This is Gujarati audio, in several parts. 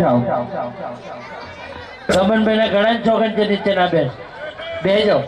જાઓ રમણભાઈ ના ઘણા છોકરા છે નીચે ના બે જાઓ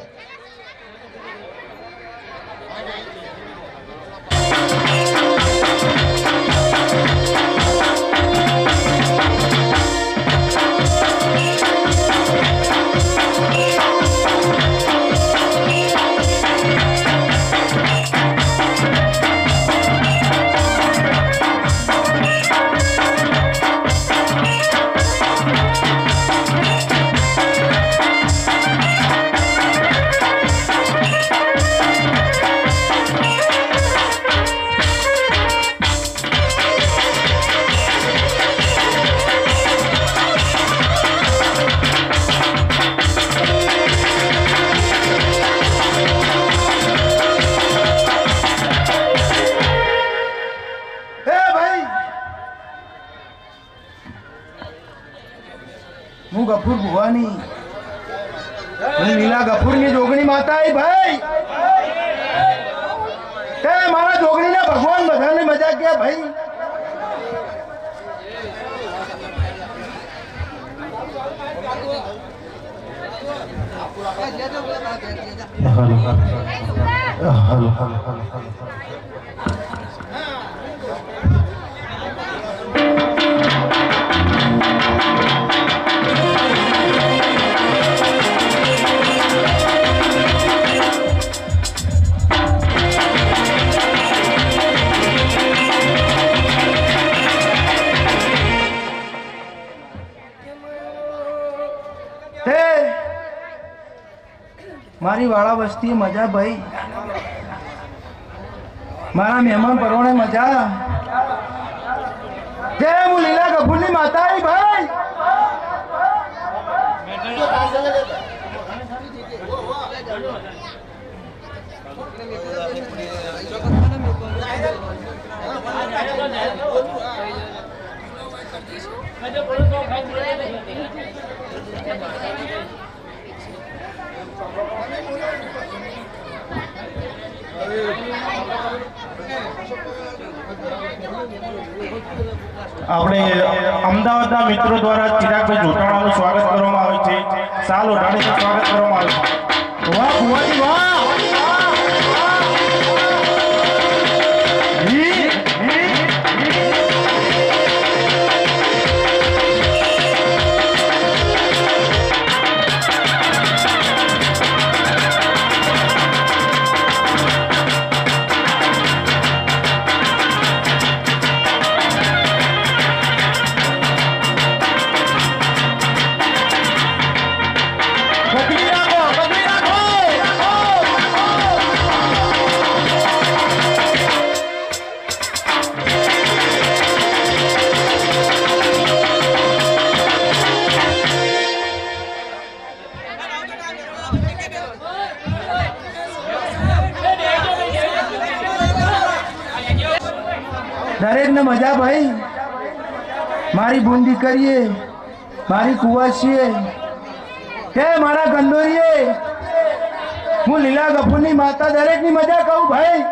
गफूर भुवानी लीला गफूर ની જોગણી માતા आई भाई તે મારા જોગણી ના ભગવાન બધાને મજા ગયા ભાઈ हेलो मारी वाला वस्ती मजा भाई मारा मेहमान परवणे मजा जय मु लीला गफूर नी माता आई भाई આપણે અમદાવાદના મિત્રો દ્વારા ચિરાગભાઈ જોટાણાનું સ્વાગત કરવામાં આવે છે સાલ ઓઢાડીને સ્વાગત કરવામાં આવે છે વાહ ભુવાજી વાહ दरेक ने मजा भाई मारी बूंदी करिए मारी कुवासीए के मारा गंदोरीए मु लीला गफूर नी माता दरेक नी मजा कहूं भाई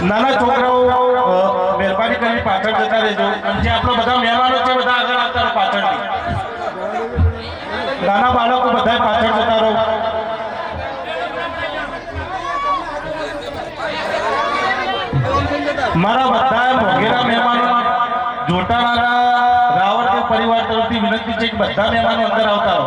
નાના છોકરાઓ મહેરબાની કરીને પાછળ જતા રહેજો અને જે આપણા બધા મહેમાનો છે બધા આગળ આવતા રહો પાછળથી નાના બાળકો બધા પાછળ જતા રહો મારા બધા મોઘેરા મહેમાનો જોટાણાના રાવણ પરિવાર તરફથી વિનંતી છે કે બધા મહેમાનો અંદર આવતા રહો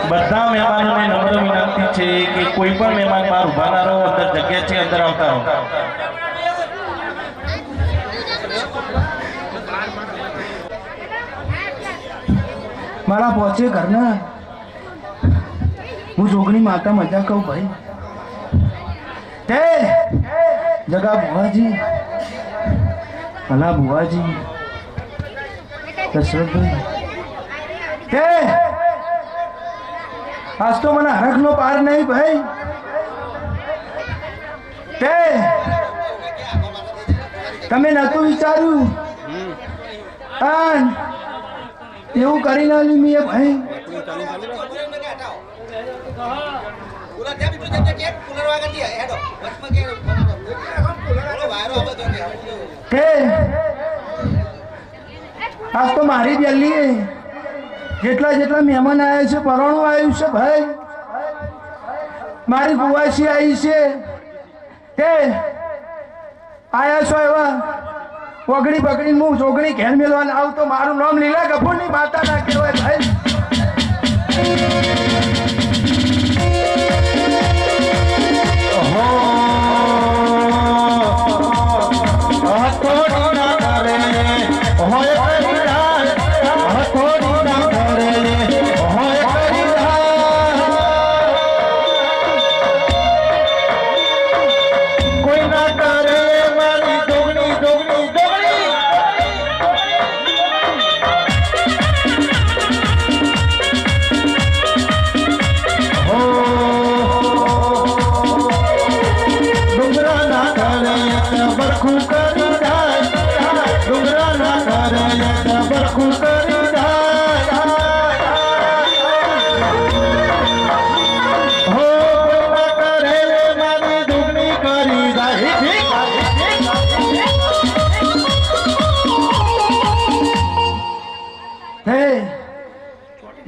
બધા મહેમાનોને નમ્ર વિનંતી છે કે કોઈ પણ મહેમાન બહાર ઉભા ના રહો અંદર જગ્યા છે અંદર આવતા રહો મારા પહોંચે ઘરના હું જોગણી માતા મજા કહું ભાઈ તે જગા બુવાજી ભલા બુવાજી દશરથભાઈ તે આજ તો મને હરખનો પાર નહીં ભાઈ તે તમે નતું વિચાર્યું એવું કરી નાખ્યું મેં ભાઈ આજ તો મારી દિલ્હી જેટલા જેટલા મહેમાન આવ્યા છે પરોણું આવ્યું છે ભાઈ મારી કુવાસી આવી છે તે આયા છો એવા પગડી પકડીને હું ચોગડી ઘેર મેળવાને આવું તો મારું નામ લીલા ગફુરની માતા ના કહેવાય ભાઈ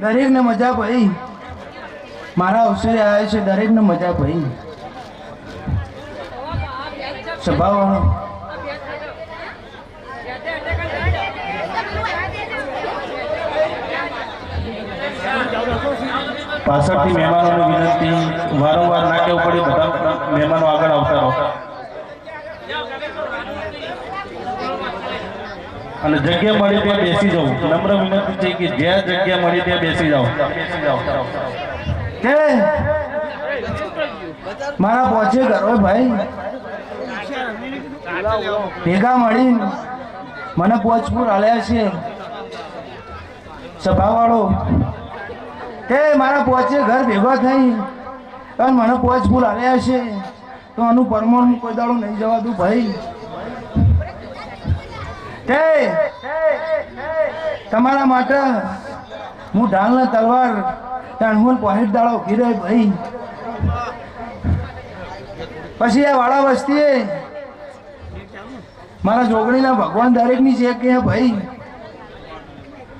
દરેકને મજા ભાઈ મારા અવસરે આવ્યા છે દરેકને મજા ભાઈ સ્વભાવવાળો પાછળથી મહેમાનોને વિનંતી વારંવાર ના કહેવું પડે બધા મહેમાનો આગળ આવતા રહો અને જગ્યા મળી ત્યાં બેસી જાઓ નમ્ર વિનંતી છે કે જ્યાં જગ્યા મળી ત્યાં બેસી જાઓ કે મારા પહોંચે ઘરો ભાઈ ભેગા મળી મને પોચપુર હાલ્યા છે સભાવાળો તે મારા પહોંચે ઘર ભેગા થઈ અને મને પોચપુર હાલ્યા છે તો આનું પરમાણુ કોઈ દાડો નહીં જવા દઉં ભાઈ તે તમારા માટે હું ઢાલના તલવાર હું પોહેટ દાડો ઉભી રહી ભાઈ પછી આ વાળા વસ્તીએ મારા જોગણીના ભગવાન દરેકની છે કે ભાઈ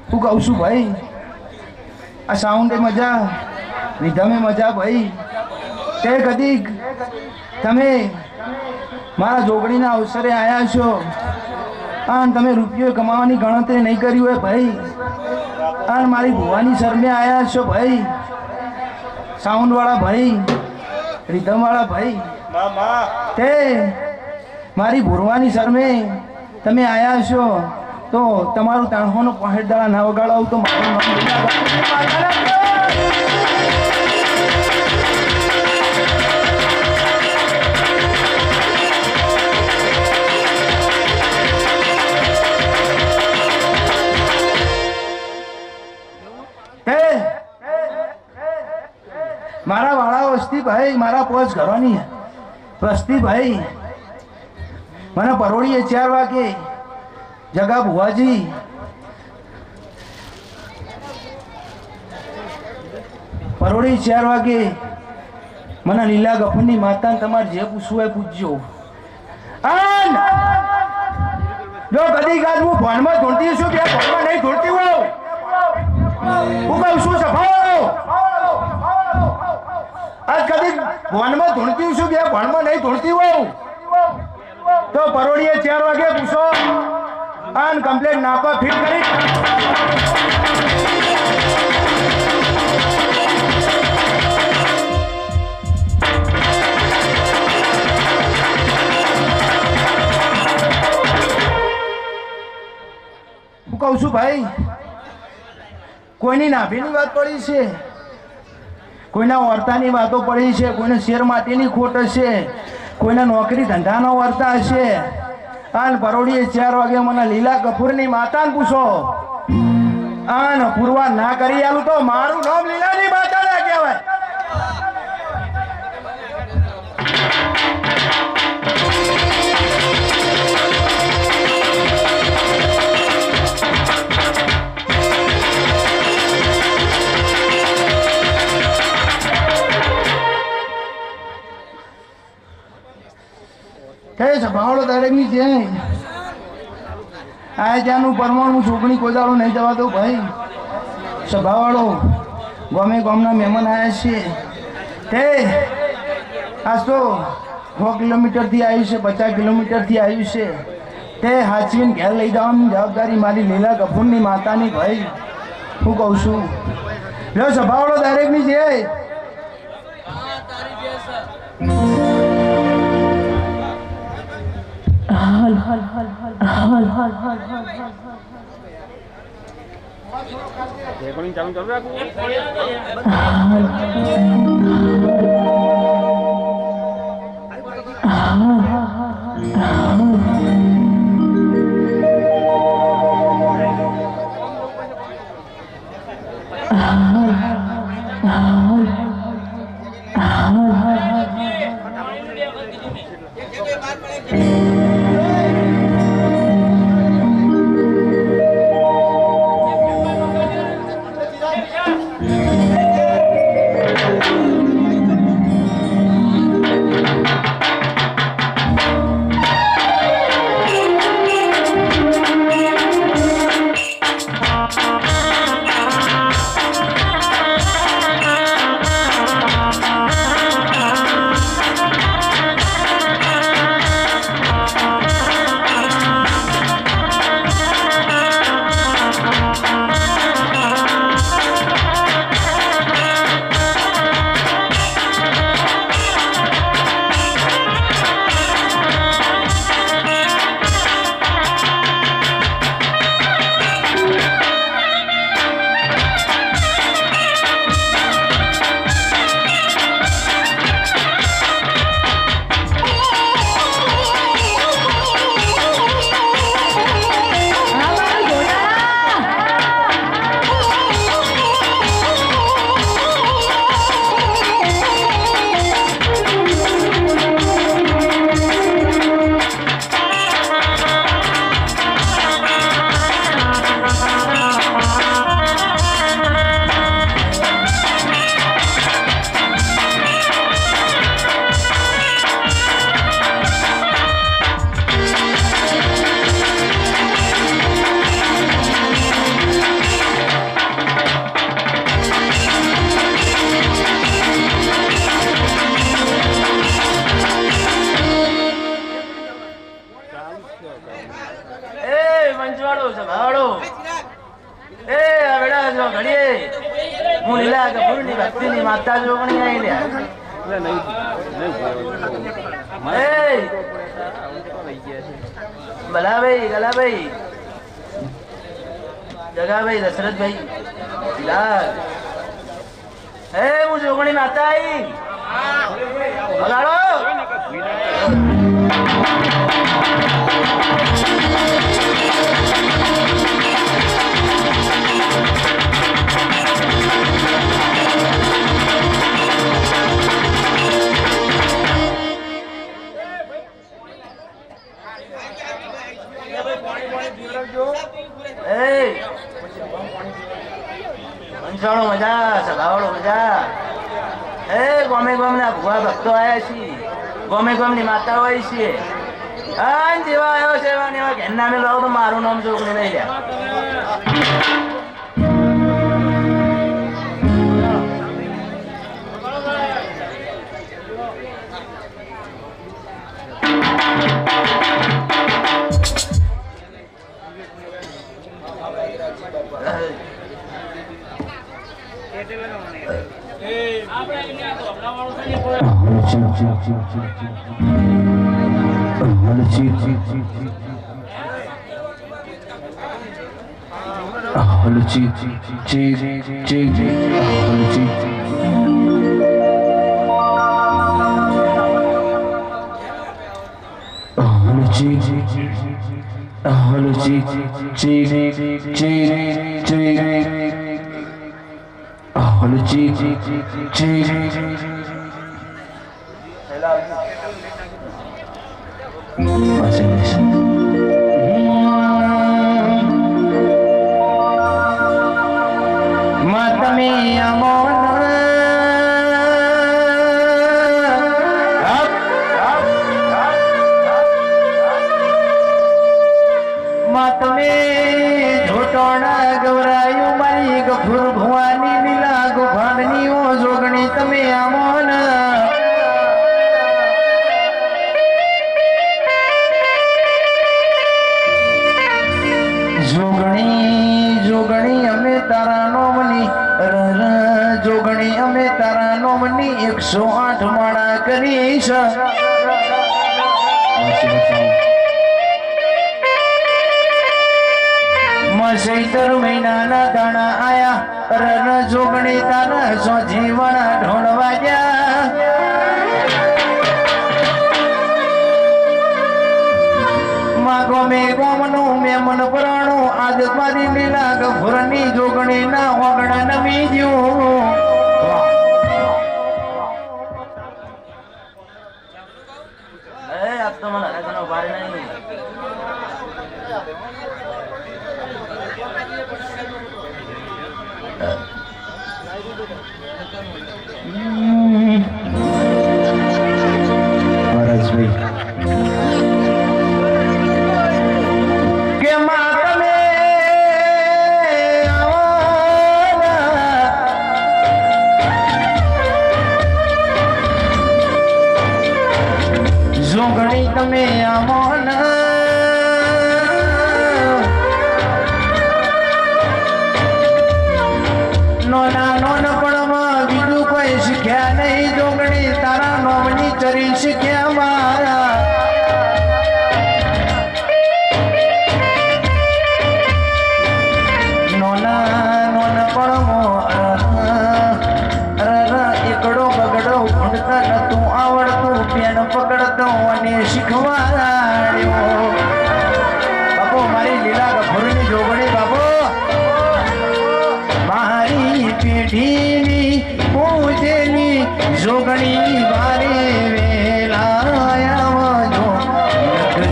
હું કહું છું ભાઈ આ સાઉન્ડે મજા રીધમે મજા ભાઈ તે કદી તમે મારા જોગણીના અવસરે આવ્યા છો અને તમે રૂપિયો કમાવાની ગણતરી નહીં કરી હોય ભાઈ અને મારી ભુવાની શરમે આવ્યા છો ભાઈ સાઉન્ડવાળા ભાઈ રીધમવાળા ભાઈ તે મારી ભુરવાની શરમે તમે આવ્યા છો તો તમારું તાણહોનો પોહેટ દાડા ના વગાડાવું તો મારું નામ મારા વાળા વસ્તી ભાઈ મારા પોચ ઘરોની વસ્તી ભાઈ મને પરોળીએ 4 વાગે જગા ભુવાજી પરોળી 4 વાગે મને લીલા ગફુરની માતાને તમારે જે પૂછવું હોય પૂછજો. આન જો કદી ગાજ હું ભણમાં ધોળતી છું કે ભણમાં નહીં ધોળતી હોઉં હું કહું છું સફાળો આજ કદી ભણમાં ધોળતી છું કે ભણમાં નહીં ધોળતી હોઉં તો પરોડીએ 4 વાગે પૂછો આન કમ્પ્લેટ નાકો ફિટ કરી કહું છું ભાઈ કોઈની નાભીની વાત પડી છે, કોઈના વર્તાની વાતો પડી છે, કોઈને શેર માટેની ખોટ હશે, કોઈને નોકરી ધંધાનો વર્તા હશે. આન પરોડીએ 4 વાગે મને લીલા ગફુરની માતાને પૂછો આન પૂરવા ના કરી આલું તો મારું નામ લીલાની માતા ના કહેવાય. સભાવાળો દરેકની છે આ ત્યાંનું પરમાણુ છોકરી કોઈ દાડો નહીં જવા દો ભાઈ. સભાવાળો ગમે ગામના મહેમાન આવ્યા છે તે આજ તો 100 કિલોમીટરથી આવ્યું છે, 50 કિલોમીટરથી આવ્યું છે તે હાચવીને ઘેર લઈ જવાની જવાબદારી મારી લીલા ગફુરની માતાની ભાઈ. હું કહું છું જો સભાવાળો દરેકની છે હાલ હાલ હાલ હાલ હાલ હાલ હાલ હાલ રેકોર્ડિંગ ચાલુ રાખવું. માતા જોગણી આવી લે ભલાભાઈ ગલાભાઈ જગાભાઈ દશરથભાઈ હું જોગણી માતા આવી બગાડો મજા સભાવાળો મજા એ ગમે ગમના ભુવા ભક્તો આવ્યા છીએ, ગમે ગમની માતાઓ આવી છીએ. હા જેવા આવ્યો છે એવા ઘેરના મેં લાવો તો મારું નામ જોગણી લઈ લે. જોગણી અમે તારા નોમની 108 માળા કરીશ. મસૈતર મહિનાના દાણા આયા રન જોગણી તારા સો જીવણા ઢોળવા ગયા. માગો મે ગોમનું મેમન પરાણું આજ મારી લીલા ગફુરની જોગણી ના ઓગણા નમી જ્યું. આપ તો મને હરાજનો ભારે નહીં. તમે આમોન નોના નોનપણમાં બીજું કોઈ શીખ્યા નહીં. જોગણી તારા નોમની ચરી શીખ્યા મારા. નોના નોનપણમાં એકડો બગડો ભણતા નતું આવડતું. પેન પકડતો અને શીખવાડ્યો. બાપુ મારી લીલા ગફુરની જોગણી બાપુ મારી પેઢીની પૂજેલી જોગણી વારે વેલાયા જો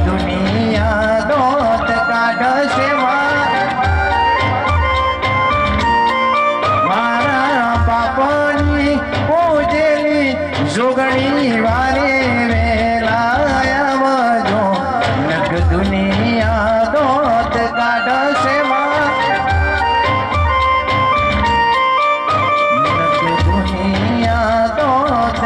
દુનિયા દોત કાઢશે મારા બાપની પૂજેલી જોગણી વારે દુનિયા દોત કાઢશે દુનિયા દોત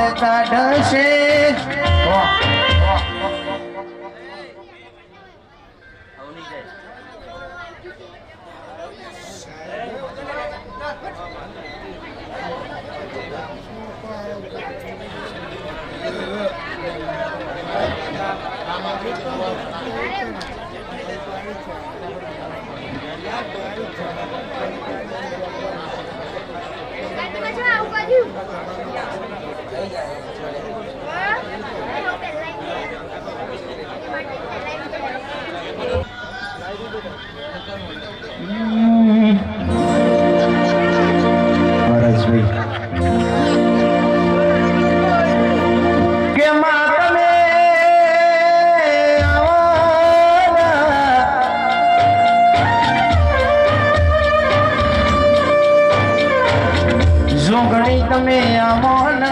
જોગણી તમે આમોન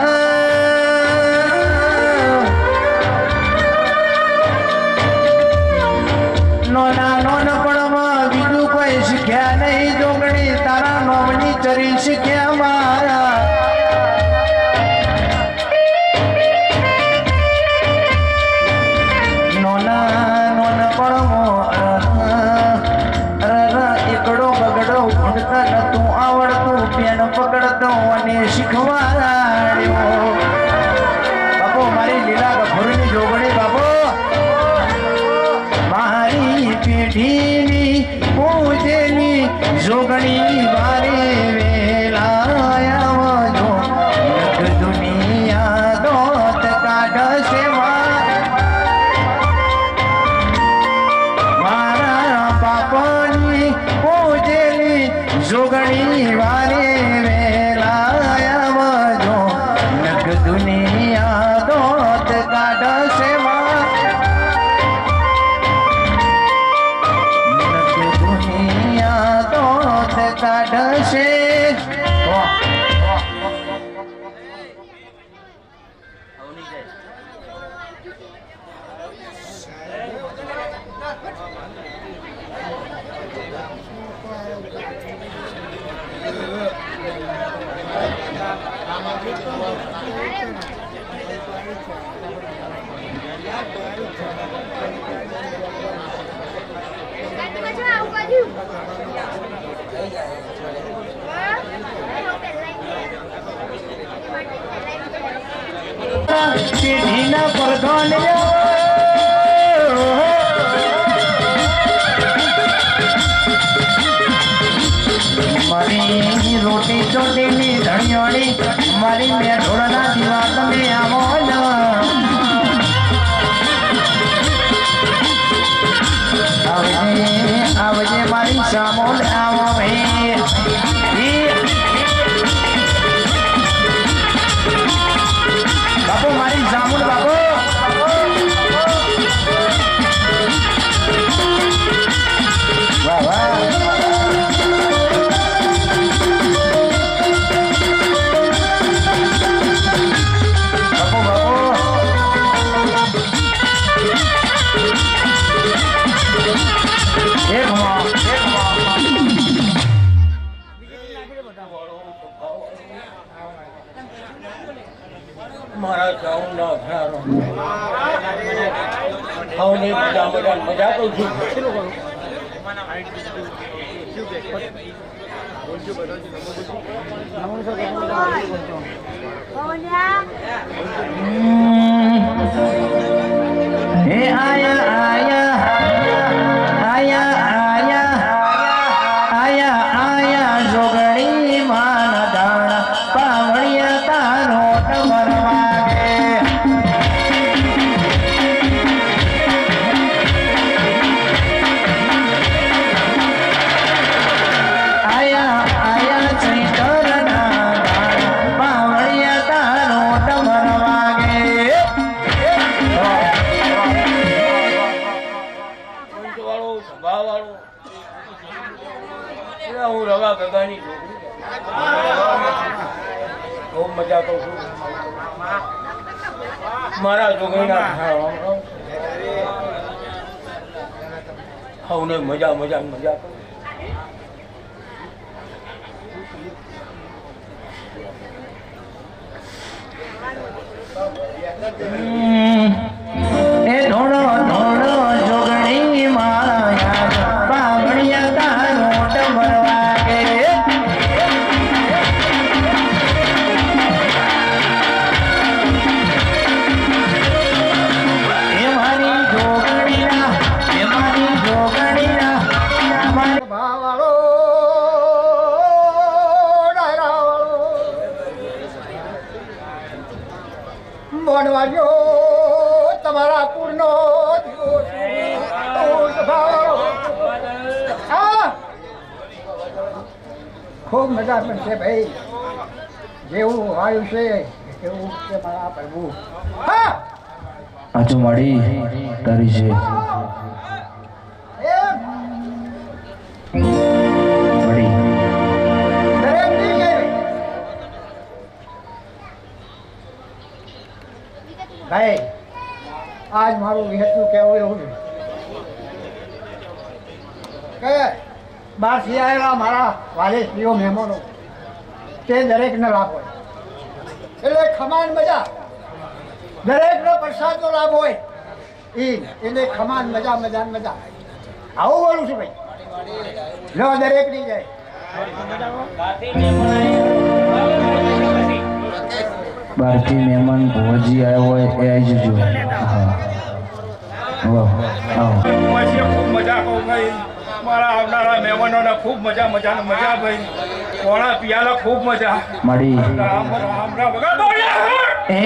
નોના નોનપણમાં બીજું કોઈ શીખ્યા નહીં જોગણી તારા નોમની ચરી શીખ્યા મારા નોના નોનપણમાં એકડો બગડો ભણતા નતું આવડતું પેન પકડતો અને શીખવાડ્યો બાપો મારી લીલા ગભરની જોગણી બાપો મારી પેઢીની પૂજેની જોગણી વારે વેલાયા જો દુનિયા દોત કાઢશે મારા બાપની પૂજેની જોગણી વારે વેલાયા જો નગ દુનિયા દોત કાઢશે કાઢશે પેઢીના પરધોને મારી રોટી ચોટીની ધણિયોળી મારી મેઢોળના દીવા તમે આવો આવજે મારી સામોલ આવો ભાઈ બાપુ મારી જામુન બાપુ વાહ વાહ બાપુ બાપુ એક મારા ચાઉના ઘરારો ખાવાની મજા તો છું હે આયા આયા આયા આયા આયા જોગણી માન દાણા પાવળિયા તારો ટમરવાગે આયા આયા ચૈતરના દાણા પાવળિયા તારો ટમરવાગે વાળો સભા વાળો હું રવા ગગાની ખૂબ મજા કરું છું મારા જોગણીના હવને મજા મજા મજા કરું એ ધોળો ધોળો જોગણી માયા પાવળિયા તારો ટમરવાગે એ મારી જોગણીના મારી ભાવાળો ડાયરાવાળો મોનવાજો તમારા કુળનો દીવો છું. હા ખૂબ મજા પડશે ભાઈ જેવું આવ્યું છે એવું છે મારા પ્રભુ. હા આજુ માડી તારી છે એમ માડી દરેકની છે આજ મારું વિહેતું કહેવું એવું છે કે બહારથી આવેલા મારા વાલે સ્ત્રીઓ મહેમાનો તે દરેકને લાભ હોય એટલે ખમાન મજા દરેકનો પ્રસાદનો લાભ હોય એને ખમાન મજા મજા મજા આવું બોલું છું ભાઈ લો દરેક ની જાય બહારથી મહેમાન ભોજી આવ્યો હોય એ આવી જજો. હા વાહ આવો. ખૂબ મજા કહું ભાઈ મારા આવનારા મહેમાનોને ખૂબ મજા મજા ભાઈ કોણા પિયાલા ખૂબ મજા મારી રામ રામ રામ વગર એ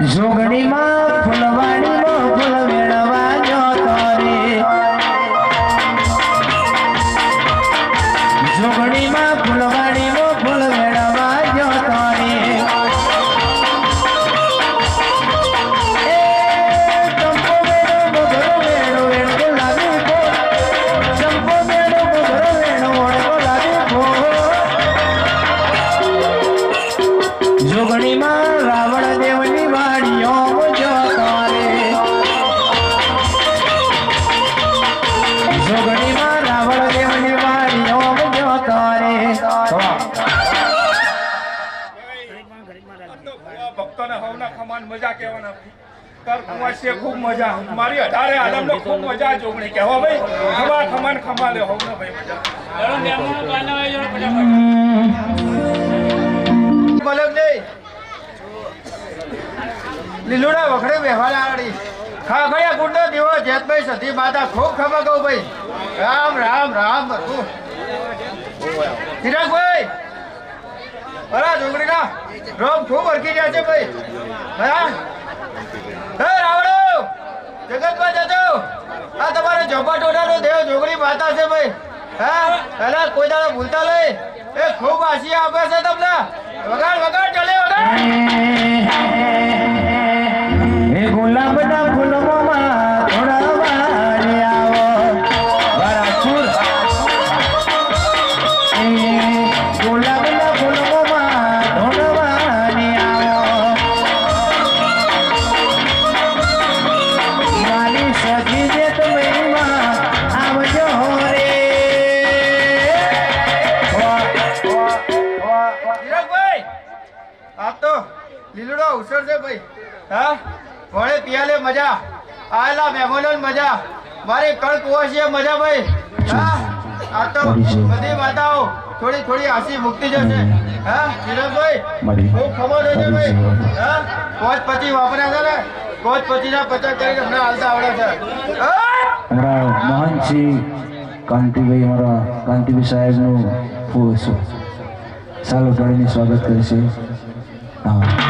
જોગણીમાં ફૂલવાડીમાં ફૂલ વેણવા જતો રે જોગણીમાં ફૂલવાડીમાં ફૂલ વેણવા જતો રે એ ચંપો વેણો મોગરો વેણો વેણો ગુલાબી ફૂલ ચંપો વેણો મોગરો વેણો ગુલાબી ફૂલ જોગણીમાં રાવણ દેવની વાડીઓ જોતો રે જોગણીમાં રાવણ દેવની વાડીઓ જોતો રે ભક્તોને હવના ખમાન મજા કહેવાના કર કુંવાસીએ ખૂબ મજા મારી 18 આલમને ખૂબ મજા જોગણી કહેવા ભાઈ ખમાન ખમાલે હવના ભાઈ મજા મલક નહીં લીલુડા વખડે વ્યવહાર આવડી ખાખડિયા ગુંડો દેવો જેતભાઈ સતી માતા ખૂબ ખબર કહું ભાઈ રામ રામ રામ બધું ચિરાગભાઈ અરા જોગણીના રોમ ખૂબ અરકી રહ્યા છે ભાઈ હા હે રાવણો જગતમાં જતો આ તમારે ચોપાટોડાનો દેવ જોગણી માતા છે ભાઈ હા એલા કોઈ દાડો ભૂલતા લઈ એ ખૂબ આશી આપે છે તમને વગાડ વગાડ ચલે વગાડ એ ગુલાબના ફૂલોમાં થોડા વારે આવો વરાસુર એ ગુલાબના ફૂલોમાં થોડા વારે આવો મારી સજી જે તમે આવજો રે ચિરાગભાઈ આપ તો લીલુડો ઉસર છે ભાઈ હા વળે પિયાલે મજા આયેલા મહેમાનો મજા મારી કણક ઓશીએ મજા ભાઈ હા આ તો બધી માતાઓ થોડી થોડી હાસી મુક્તિ જશે હા ચિરાગભાઈ ખૂબ ખબર છે ભાઈ હા કોચ પતિ વાપર્યા છે ને કોચ પતિના 50 કરીને હમણાં હાલતા આવડે છે અમારા મોહનસિંહ કાંતિભાઈ અમારા કાંતિભાઈ સાહેબનું સાલ ઉઠાડીને સ્વાગત કરે છે હા